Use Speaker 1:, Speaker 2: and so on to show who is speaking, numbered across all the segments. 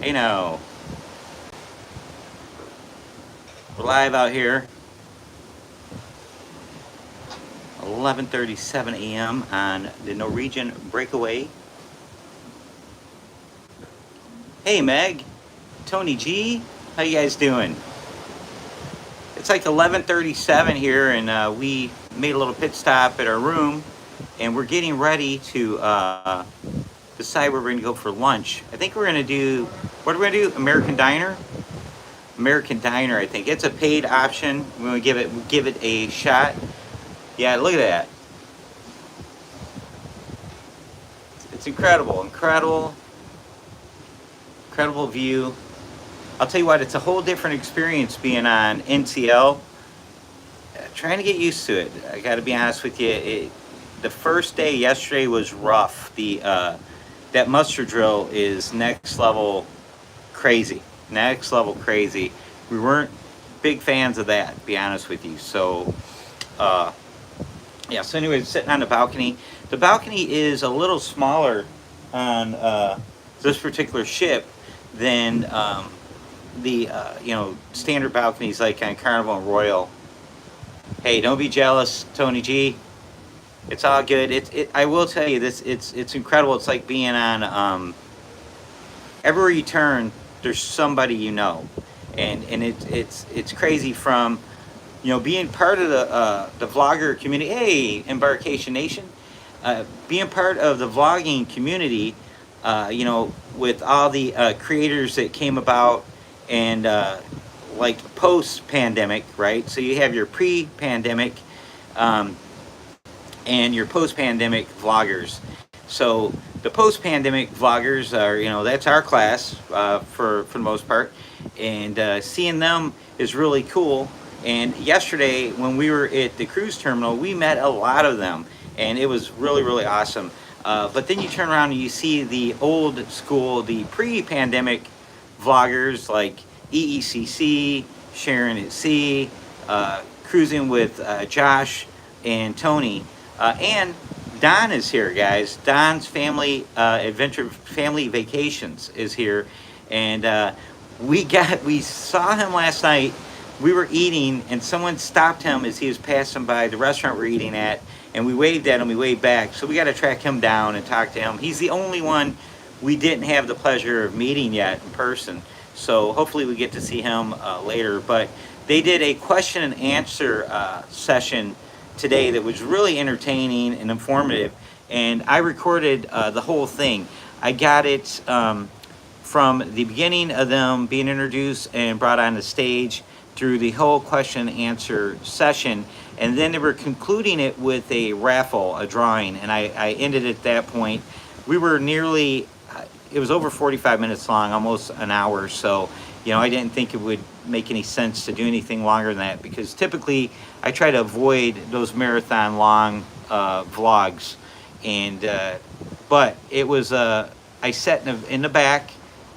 Speaker 1: Hey now, we're live out here, 11:37 a.m. on the Norwegian Breakaway. Hey Meg, Tony G, how you guys doing? It's like 11:37 here, and we made a little pit stop at our room, and we're getting ready to decide where we're going to go for lunch. I think we're going to do, what are we going to do? American Diner? American Diner, I think. It's a paid option. We're going to give it a shot. Yeah, look at that. It's incredible, incredible view. I'll tell you what, it's a whole different experience being on NCL. Trying to get used to it. I got to be honest with you. The first day yesterday was rough. That muster drill is next level crazy. Next level crazy. We weren't big fans of that, to be honest with you. So, yeah. So anyway, sitting on the balcony. The balcony is a little smaller on this particular ship than the standard balconies like on Carnival and Royal. Hey, don't be jealous, Tony G. It's all good. I will tell you this. It's incredible. It's like being on. Everywhere you turn, there's somebody you know, and it's crazy from, being part of the vlogger community. Hey, Embarkation Nation, being part of the vlogging community. With all the creators that came about, and like post-pandemic, right? So you have your pre-pandemic and your post-pandemic vloggers. So the post-pandemic vloggers are, that's our class for the most part, and seeing them is really cool. And yesterday when we were at the cruise terminal, we met a lot of them, and it was really, really awesome. But then you turn around and you see the old school, the pre-pandemic vloggers like EECC, Sharon at Sea, cruising with Josh and Tony, and Don is here, guys. Don's family adventure, family vacations is here, and we saw him last night. We were eating, and someone stopped him as he was passing by the restaurant we're eating at, and we waved at him. We waved back, so we got to track him down and talk to him. He's the only one we didn't have the pleasure of meeting yet in person, so hopefully we get to see him later. But they did a question and answer session today that was really entertaining and informative, and I recorded the whole thing. I got it from the beginning of them being introduced and brought on the stage through the whole question and answer session, and then they were concluding it with a raffle, a drawing, and I ended at that point. We were nearly, it was over 45 minutes long, almost an hour, so I didn't think it would make any sense to do anything longer than that, because typically I try to avoid those marathon long vlogs, and but it was I sat in the back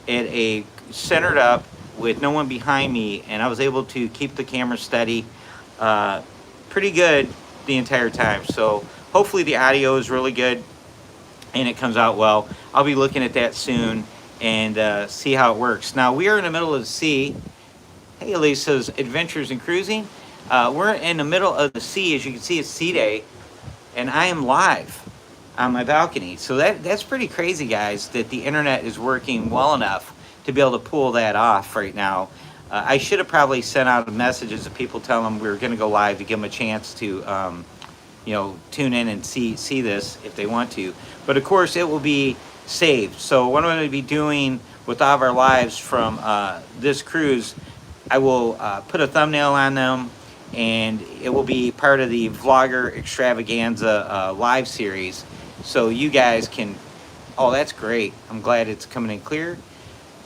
Speaker 1: at a centered up with no one behind me, and I was able to keep the camera steady pretty good the entire time. So hopefully the audio is really good and it comes out well. I'll be looking at that soon and see how it works. Now we are in the middle of the sea. Hey, Elisa's Adventures in Cruising. We're in the middle of the sea. As you can see, it's sea day, and I am live on my balcony. So that's pretty crazy, guys, that the internet is working well enough to be able to pull that off right now. I should have probably sent out messages to people telling them we were going to go live to give them a chance to, tune in and see this if they want to. But of course, it will be saved. So what I'm going to be doing with all of our lives from this cruise, I will put a thumbnail on them, and it will be part of the Vlogger Extravaganza live series. So you guys can, oh, that's great. I'm glad it's coming in clear.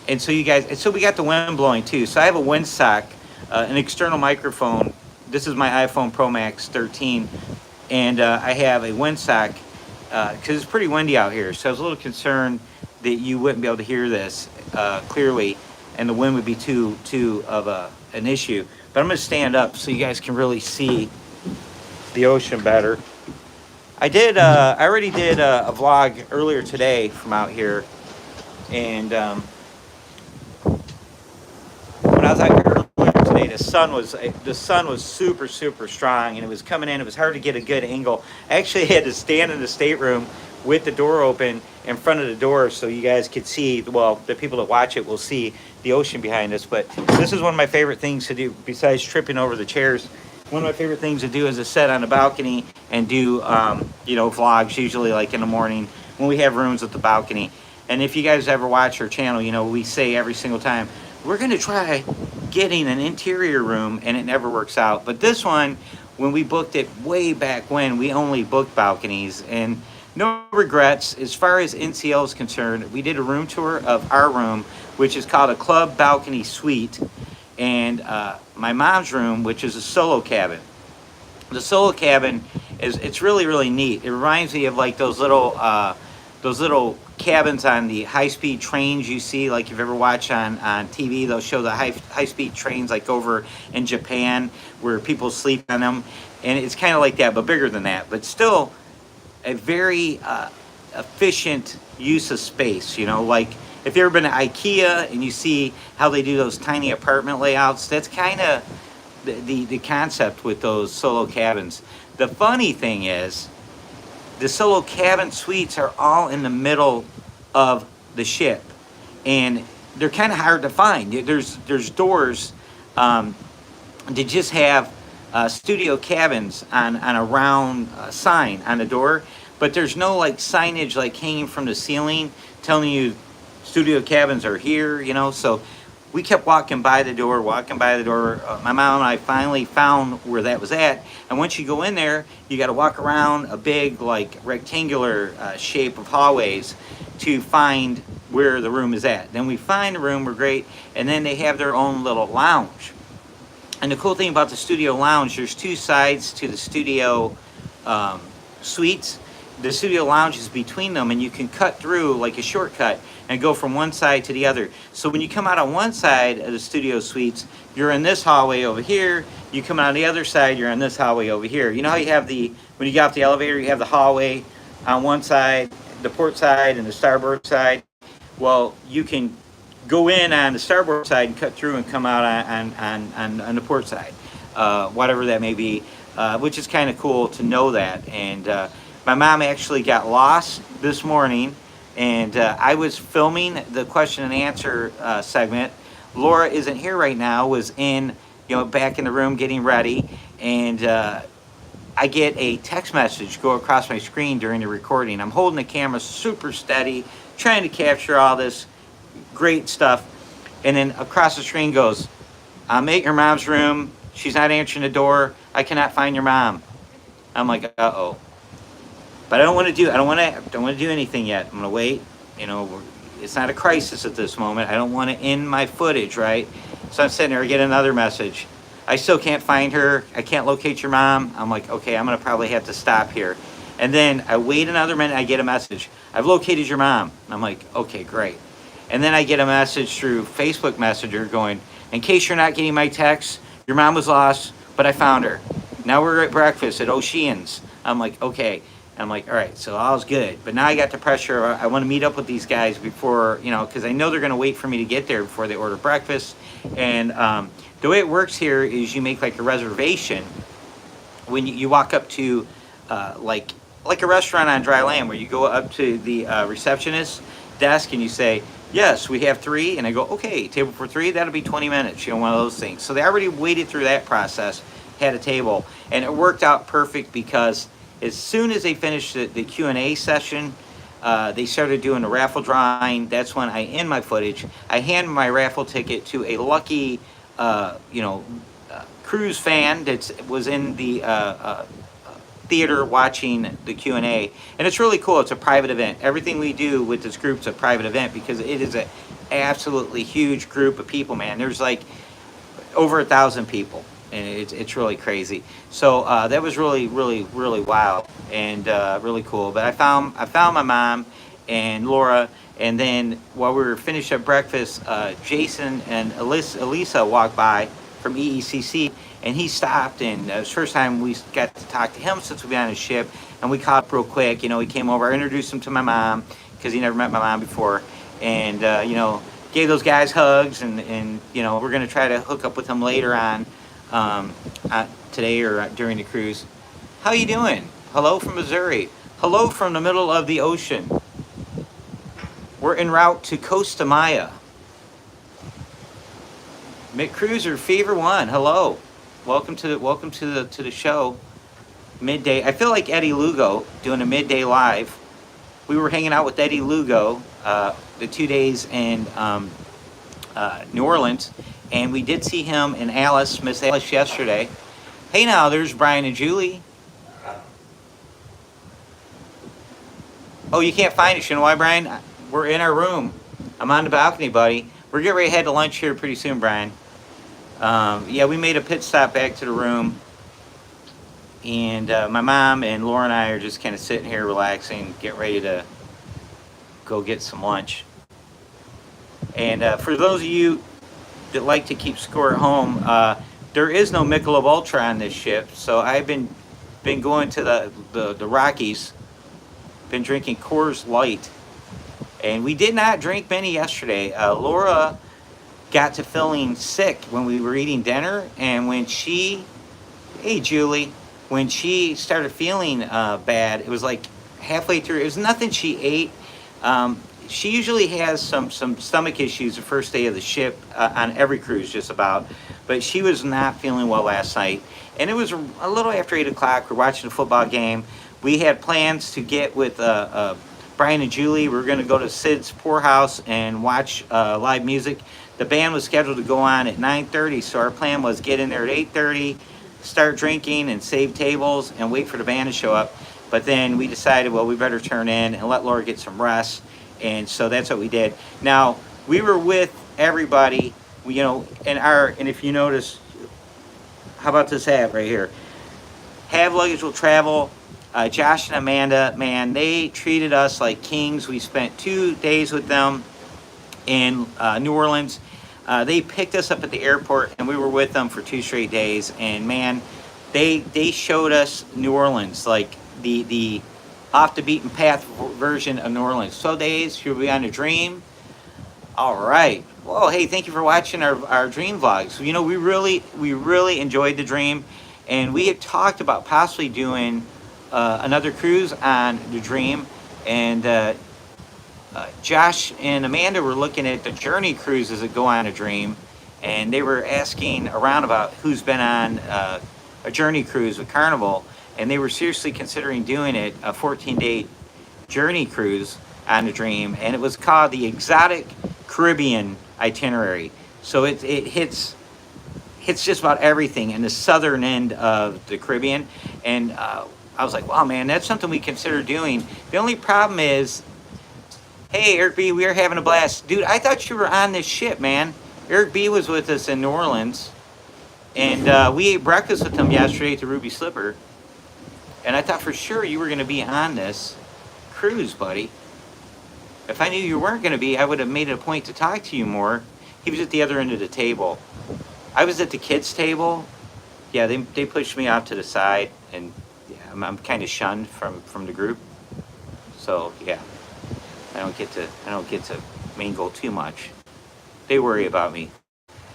Speaker 1: And so you guys, and so we got the wind blowing too. So I have a windsock, an external microphone. This is my iPhone Pro Max 13, and I have a windsock because it's pretty windy out here. So I was a little concerned that you wouldn't be able to hear this clearly, and the wind would be too of an issue. But I'm going to stand up so you guys can really see the ocean better. I already did a vlog earlier today from out here, and the sun was super strong, and it was coming in. It was hard to get a good angle. I actually had to stand in the stateroom with the door open in front of the door so you guys could see. Well, the people that watch it will see the ocean behind us. But this is one of my favorite things to do besides tripping over the chairs. One of my favorite things to do is to sit on the balcony and do vlogs, usually like in the morning when we have rooms with the balcony. And if you guys ever watch our channel, we say every single time, we're going to try getting an interior room, and it never works out. But this one, when we booked it way back when, we only booked balconies, and no regrets. As far as NCL is concerned, we did a room tour of our room, which is called a club balcony suite, and my mom's room, which is a solo cabin. The solo cabin it's really neat. It reminds me of like those little cabins on the high-speed trains you see, like you've ever watched on TV. They'll show the high-speed trains like over in Japan where people sleep on them, and it's kind of like that but bigger than that, but still a very efficient use of space. Like if you've ever been to IKEA and you see how they do those tiny apartment layouts, that's kind of the concept with those solo cabins. The funny thing is, the solo cabin suites are all in the middle of the ship, and they're kind of hard to find. There's doors they just have studio cabins on a round sign on the door, but there's no like signage like hanging from the ceiling telling you studio cabins are here. So we kept walking by the door. My mom and I finally found where that was at. And once you go in there, you got to walk around a big, like, rectangular shape of hallways to find where the room is at. Then we find the room, we're great, and then they have their own little lounge. And the cool thing about the studio lounge, there's two sides to the studio suites. The studio lounge is between them, and you can cut through like a shortcut and go from one side to the other. So when you come out on one side of the studio suites, you're in this hallway over here. You come out on the other side, you're in this hallway over here. You know how you have when you get off the elevator, you have the hallway on one side, the port side and the starboard side? Well, you can go in on the starboard side and cut through and come out on the port side, whatever that may be, which is kind of cool to know that. And my mom actually got lost this morning, and I was filming the question and answer segment. Laura isn't here right now, was in, back in the room getting ready, and I get a text message go across my screen during the recording. I'm holding the camera super steady, trying to capture all this great stuff, and then across the screen goes, I'm at your mom's room. She's not answering the door. I cannot find your mom. I'm like, uh-oh. But I don't want to do anything yet. I'm going to wait. It's not a crisis at this moment. I don't want to end my footage, right? So I'm sitting there, I get another message. I still can't find her. I can't locate your mom. I'm like, okay, I'm going to probably have to stop here. And then I wait another minute, I get a message. I've located your mom. I'm like, okay, great. And then I get a message through Facebook Messenger going, in case you're not getting my text, your mom was lost, but I found her. Now we're at breakfast at Oceans. I'm like, okay. I'm like, all right, so all's good. But now I got the pressure. I want to meet up with these guys before, because I know they're going to wait for me to get there before they order breakfast. And the way it works here is you make like a reservation when you walk up to like a restaurant on dry land, where you go up to the receptionist desk and you say, yes, we have 3. And I go, okay, table for 3, that'll be 20 minutes, one of those things. So they already waited through that process, had a table, and it worked out perfect because as soon as they finished the Q&A session, they started doing the raffle drawing. That's when I end my footage. I hand my raffle ticket to a lucky, cruise fan that was in the theater watching the Q&A. And it's really cool. It's a private event. Everything we do with this group is a private event because it is an absolutely huge group of people, man. There's like over 1,000 people. And it's really crazy. So that was really wild and really cool. But I found my mom and Laura, and then while we were finished up breakfast, Jason and Elisa walked by from EECC, and he stopped, and it was the first time we got to talk to him since we've been on his ship, and we caught up real quick. He came over, I introduced him to my mom because he never met my mom before, and gave those guys hugs, and you know, we're gonna try to hook up with them later on, today or during the cruise. How you doing? Hello from Missouri. Hello from the middle of the ocean. We're en route to Costa Maya. Mick Cruiser, Fever One. Hello, welcome to the show. Midday. I feel like Eddie Lugo doing a midday live. We were hanging out with Eddie Lugo the 2 days in New Orleans, and we did see him and Miss Alice yesterday. Hey now, there's Brian and Julie. Oh, you can't find us. You know why, Brian? We're in our room. I'm on the balcony, buddy. We're getting ready to head to lunch here pretty soon, Brian. Yeah, we made a pit stop back to the room. And my mom and Laura and I are just kind of sitting here relaxing, getting ready to go get some lunch. And for those of you that like to keep score at home, there is no Michelob Ultra on this ship. So I've been going to the Rockies, been drinking Coors Light. And we did not drink many yesterday. Laura got to feeling sick when we were eating dinner. And when she, hey Julie, when she started feeling bad, it was like halfway through. It was nothing she ate. She usually has some stomach issues the first day of the ship on every cruise, just about. But she was not feeling well last night. And it was a little after 8 o'clock. We're watching a football game. We had plans to get with Brian and Julie. We were going to go to Sid's Poorhouse and watch live music. The band was scheduled to go on at 9:30, so our plan was get in there at 8:30, start drinking and save tables and wait for the band to show up. But then we decided, well, we better turn in and let Laura get some rest. And so that's what we did. Now, we were with everybody, you know, and if you notice, how about this hat right here? Have Luggage Will Travel. Josh and Amanda, man, they treated us like kings. We spent 2 days with them in New Orleans. They picked us up at the airport, and we were with them for 2 straight days. And man, they showed us New Orleans, like the off the beaten path version of New Orleans. 12 days, you'll be on a dream. All right. Whoa, hey, thank you for watching our dream vlogs. You know, we really enjoyed the dream, and we had talked about possibly doing another cruise on the dream. And Josh and Amanda were looking at the Journey cruises that go on a dream, and they were asking around about who's been on a Journey cruise with Carnival, and they were seriously considering doing it, a 14-day Journey cruise on the dream, and it was called the Exotic Caribbean Itinerary. So it hits just about everything in the southern end of the Caribbean. And I was like, wow, man, that's something we consider doing. The only problem is, hey, Eric B., we are having a blast. Dude, I thought you were on this ship, man. Eric B. was with us in New Orleans, and we ate breakfast with him yesterday at the Ruby Slipper. And I thought for sure you were going to be on this cruise, buddy. If I knew you weren't going to be, I would have made it a point to talk to you more. He was at the other end of the table. I was at the kids' table. Yeah, they pushed me off to the side, and yeah, I'm kind of shunned from the group. So yeah, I don't get to mingle too much. They worry about me,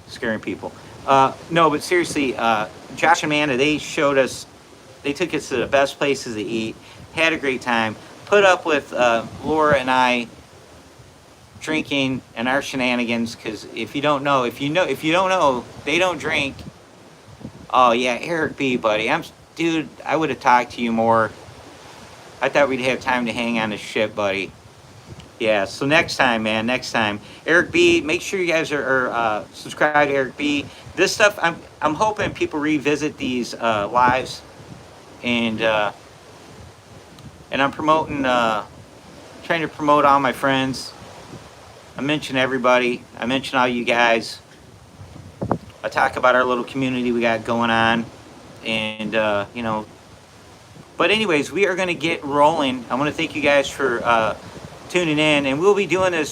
Speaker 1: scaring people. No, but seriously, Josh and Amanda, they took us to the best places to eat, had a great time, put up with Laura and I drinking and our shenanigans, because if you don't know, they don't drink. Oh yeah, Eric B, buddy, dude, I would have talked to you more. I thought we'd have time to hang on the ship, buddy. Yeah, so next time, man, next time. Eric B, make sure you guys are subscribed to Eric B. This stuff, I'm hoping people revisit these lives, and I'm promoting, trying to promote all my friends. I mention everybody. I mention all you guys. I talk about our little community we got going on, and you know. But anyways, we are going to get rolling. I want to thank you guys for tuning in, and we'll be doing this